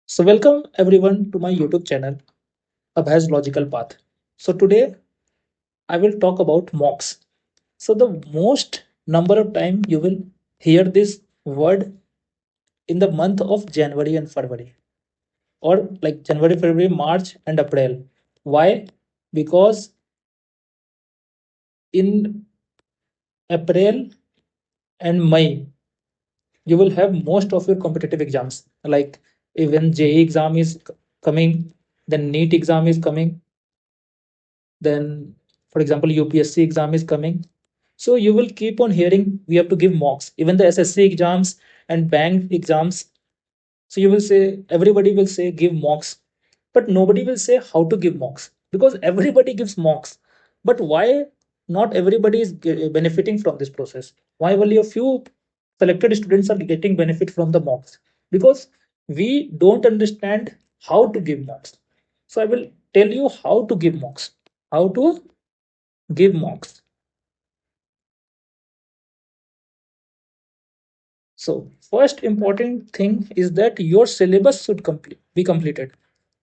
So welcome everyone to my YouTube channel, Abhay's Logical Path. So today I will talk about mocks. So the most number of time you will hear this word in the month of January and February, or like January, February, March and April. Why? Because in April and May you will have most of your competitive exams. Like even JE exam is coming, then NEET exam is coming, then for example UPSC exam is coming. So you will keep on hearing we have to give mocks, even the SSC exams and bank exams. So you will say, everybody will say give mocks, but nobody will say how to give mocks, because everybody gives mocks. But why not everybody is benefiting from this process? Why only a few selected students are getting benefit from the mocks? Because we don't understand how to give mocks. So I will tell you how to give mocks. How to give mocks. So first important thing is that your syllabus should be completed.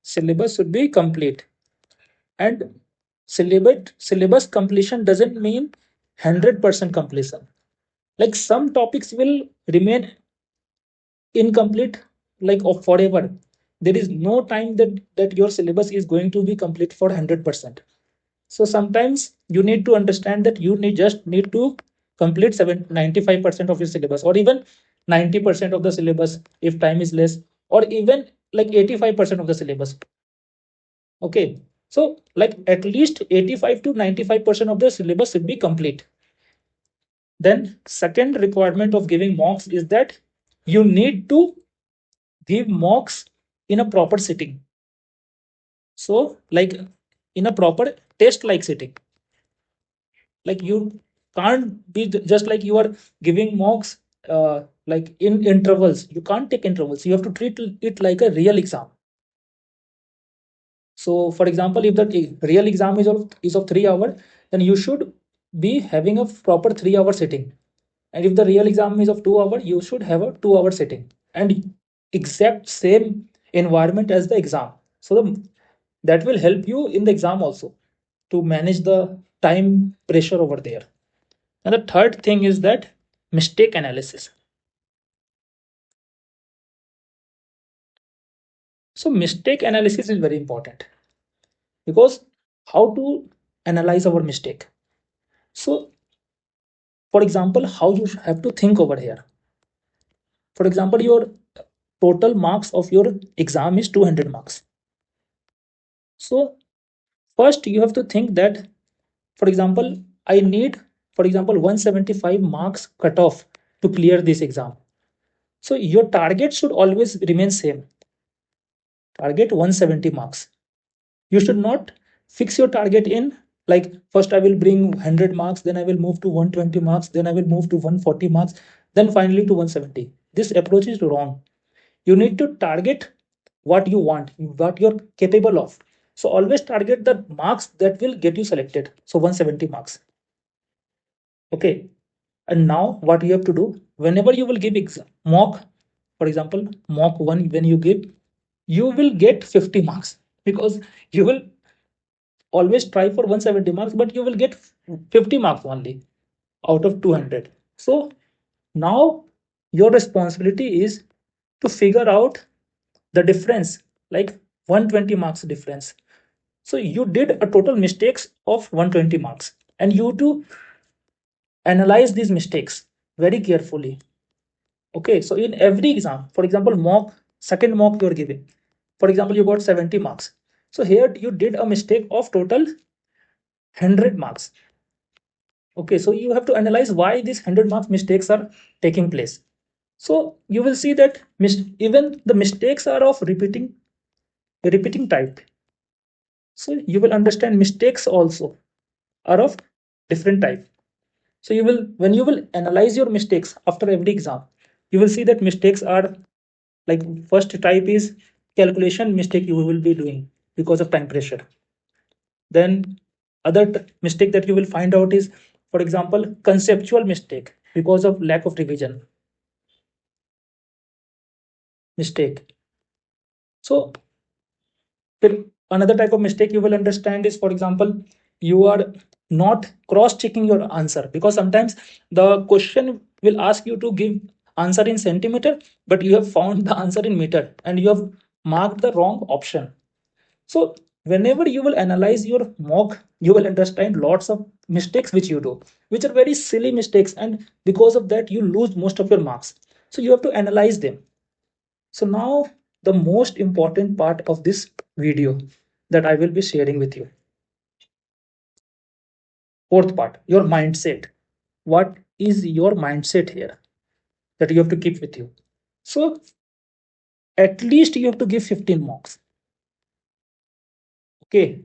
Syllabus should be complete, and syllabus completion doesn't mean 100% completion. Like some topics will remain incomplete, like of forever. There is no time that your syllabus is going to be complete for 100%. So sometimes you need to understand that you just need to complete 95% of your syllabus, or even 90% of the syllabus if time is less, or even like 85% of the syllabus. Okay. So like at least 85 to 95% of the syllabus should be complete. Then second requirement of giving mocks is that you need to give mocks in a proper sitting. So like in a proper test like sitting. Like you can't be just like you are giving mocks like in intervals. You can't take intervals. You have to treat it like a real exam. So for example, if the real exam is of 3 hours, then you should be having a proper 3 hour sitting. And if the real exam is of 2 hours, you should have a 2 hour sitting and exact same environment as the exam. So that will help you in the exam also to manage the time pressure over there. And the third thing is that mistake analysis. So mistake analysis is very important, because how to analyze our mistake. So for example, how you have to think over here. For example, your total marks of your exam is 200 marks. So first you have to think that, for example, I need, for example, 175 marks cutoff to clear this exam. So your target should always remain same. Target 170 marks. You should not fix your target in like first I will bring 100 marks, then I will move to 120 marks, then I will move to 140 marks, then finally to 170. This approach is wrong. You need to target what you want, what you're capable of. So always target the marks that will get you selected. So 170 marks. Okay. And now what you have to do, whenever you will give exam mock, for example mock 1, when you give, you will get 50 marks, because you will always try for 170 marks, but you will get 50 marks only out of 200. So now your responsibility is to figure out the difference, like 120 marks difference. So you did a total mistakes of 120 marks, and you to analyze these mistakes very carefully. Okay, so in every exam, for example mock, second mock you are giving, for example you got 70 marks. So here you did a mistake of total 100 marks. Okay, so you have to analyze why these 100 marks mistakes are taking place. So you will see that even the mistakes are of repeating type. So you will understand mistakes also are of different type. So you will, when you will analyze your mistakes after every exam, you will see that mistakes are like, first type is calculation mistake you will be doing because of time pressure. Then other mistake that you will find out is, for example, conceptual mistake because of lack of revision mistake. So another type of mistake you will understand is, for example, you are not cross checking your answer, because sometimes the question will ask you to give answer in centimeter, but you have found the answer in meter and you have marked the wrong option. So whenever you will analyze your mock, you will understand lots of mistakes which you do, which are very silly mistakes, and because of that you lose most of your marks. So you have to analyze them. So now the most important part of this video that I will be sharing with you. Fourth part, your mindset. What is your mindset here that you have to keep with you? So at least you have to give 15 marks. Okay.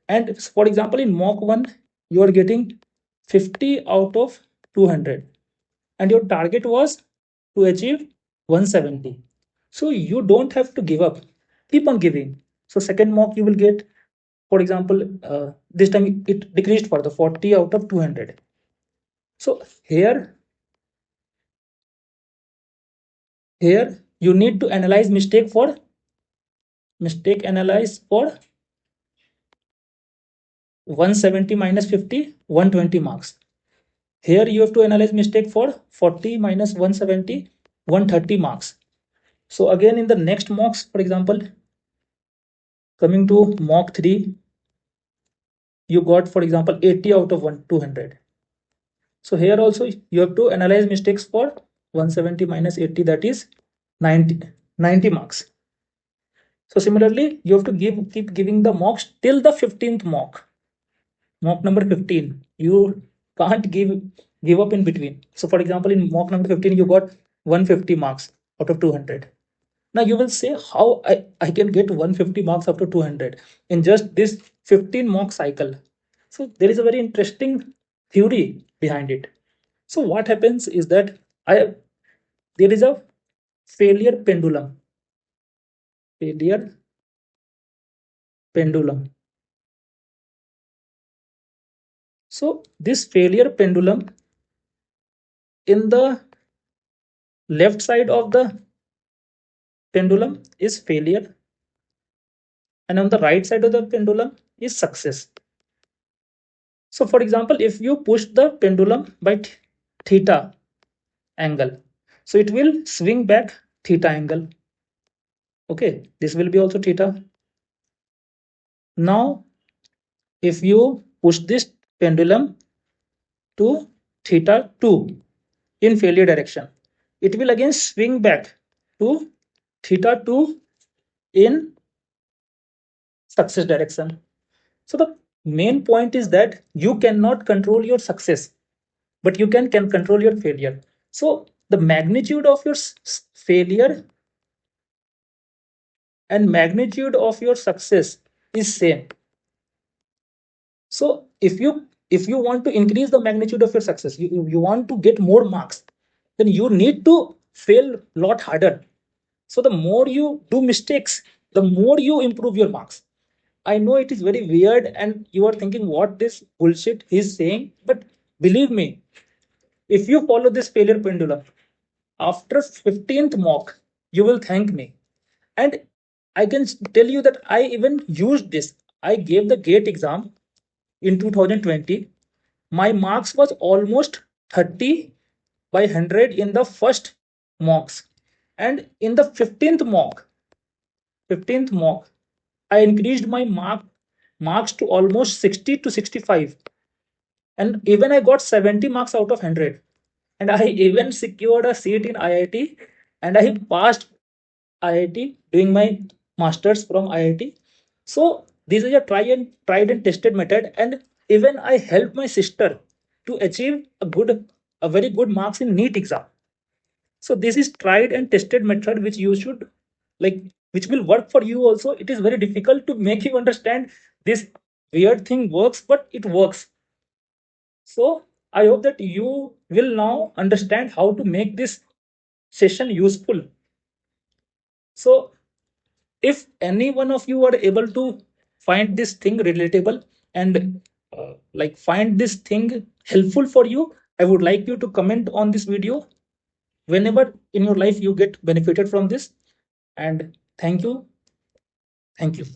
And for example, in mock 1, you are getting 50 out of 200. And your target was to achieve 170. So you don't have to give up. Keep on giving. So second mock you will get, for example, this time it decreased for the 40 out of 200. So here you need to analyze mistake analyze for 170 minus 50, 120 marks. Here you have to analyze mistake for 40 minus 170, 130 marks. So again in the next mocks, for example, coming to mock 3, you got, for example, 80 out of 200. So here also you have to analyze mistakes for 170 minus 80, that is 90 marks. So similarly, you have to keep giving the mocks till the 15th mock number 15. You can't give up in between. So for example, in mock number 15, you got 150 marks out of 200. Now you will say how I can get 150 marks after 200 in just this 15 mock cycle. So there is a very interesting theory behind it. So what happens is that there is a failure pendulum. Failure pendulum. So this failure pendulum, in the left side of the pendulum is failure, and on the right side of the pendulum is success. So for example, if you push the pendulum by theta angle, so it will swing back theta angle. Okay, this will be also theta. Now if you push this pendulum to theta 2 in failure direction, it will again swing back to theta 2 in success direction. So the main point is that you cannot control your success, but you can control your failure. So the magnitude of your failure and magnitude of your success is same. So if you want to increase the magnitude of your success, you want to get more marks, then you need to fail a lot harder. So the more you do mistakes, the more you improve your marks. I know it is very weird and you are thinking what this bullshit he's saying, but believe me, if you follow this failure pendulum, after 15th mock, you will thank me. And I can tell you that I even used this. I gave the GATE exam in 2020. My marks was almost 30 by 100 in the first mocks. And in the 15th mock, I increased my marks to almost 60 to 65. And even I got 70 marks out of 100. And I even secured a seat in IIT, and I passed IIT doing my masters from IIT. So this is a tried and tested method, and even I helped my sister to achieve a very good marks in NEET exam. So this is tried and tested method which you should like, which will work for you also. It is very difficult to make you understand this weird thing works, but it works. So I hope that you will now understand how to make this session useful. So if any one of you are able to find this thing relatable and find this thing helpful for you, I would like you to comment on this video whenever in your life you get benefited from this. And thank you. Thank you.